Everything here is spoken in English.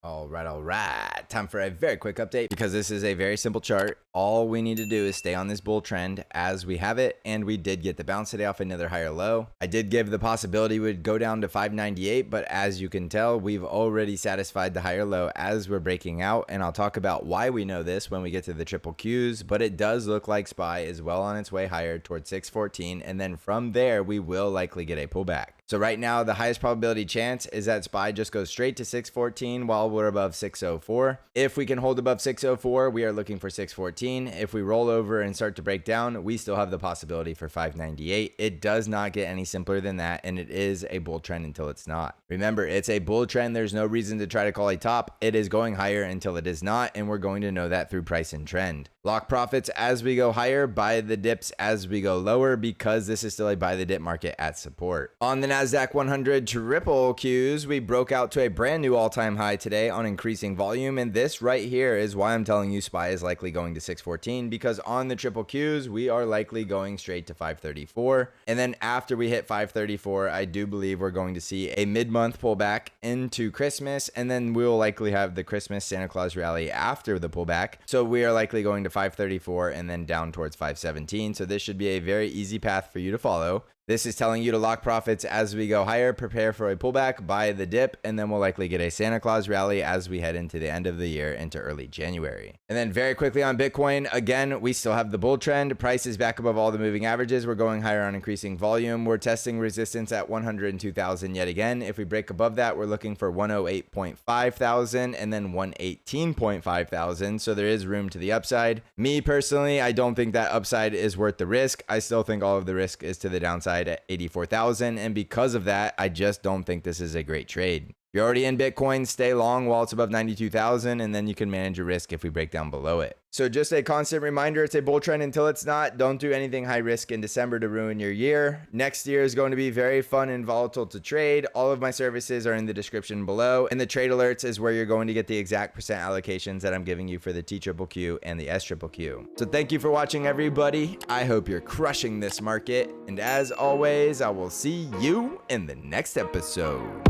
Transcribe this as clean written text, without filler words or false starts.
All right. Time for a very quick update because this is a very simple chart. All we need to do is stay on this bull trend as we have it, and we did get the bounce today off another higher low. I did give the possibility it would go down to 598, but as you can tell, we've already satisfied the higher low as we're breaking out, and I'll talk about why we know this when we get to the triple Qs, but it does look like SPY is well on its way higher towards 614, and then from there, we will likely get a pullback. So right now, the highest probability chance is that SPY just goes straight to 614 while we're above 604. If we can hold above 604, we are looking for 614. If we roll over and start to break down, we still have the possibility for 598. It does not get any simpler than that, and it is a bull trend until it's not. Remember, it's a bull trend. There's no reason to try to call a top. It is going higher until it is not, and we're going to know that through price and trend. Lock profits as we go higher, buy the dips as we go lower because this is still a buy the dip market at support. On the NASDAQ 100 triple Qs, we broke out to a brand new all-time high today on increasing volume, and this right here is why I'm telling you SPY is likely going to 614 because on the triple Qs, we are likely going straight to 534, and then after we hit 534, I do believe we're going to see a mid-month pullback into Christmas, and then we'll likely have the Christmas Santa Claus rally after the pullback, so we are likely going to 534 and then down towards 517. So this should be a very easy path for you to follow. This is telling you to lock profits as we go higher, prepare for a pullback, buy the dip, and then we'll likely get a Santa Claus rally as we head into the end of the year into early January. And then very quickly on Bitcoin, again, we still have the bull trend. Price is back above all the moving averages. We're going higher on increasing volume. We're testing resistance at 102,000 yet again. If we break above that, we're looking for 108.5 thousand and then 118.5 thousand. So there is room to the upside. Me personally, I don't think that upside is worth the risk. I still think all of the risk is to the downside at 84,000, and because of that, I just don't think this is a great trade. If you're already in Bitcoin, stay long while it's above 92,000, and then you can manage your risk if we break down below it. So just a constant reminder, it's a bull trend until it's not. Don't do anything high risk in December to ruin your year. Next year is going to be very fun and volatile to trade. All of my services are in the description below, and the trade alerts is where you're going to get the exact percent allocations that I'm giving you for the T triple Q and the S triple Q. So thank you for watching, everybody. I hope you're crushing this market, and as always, I will see you in the next episode.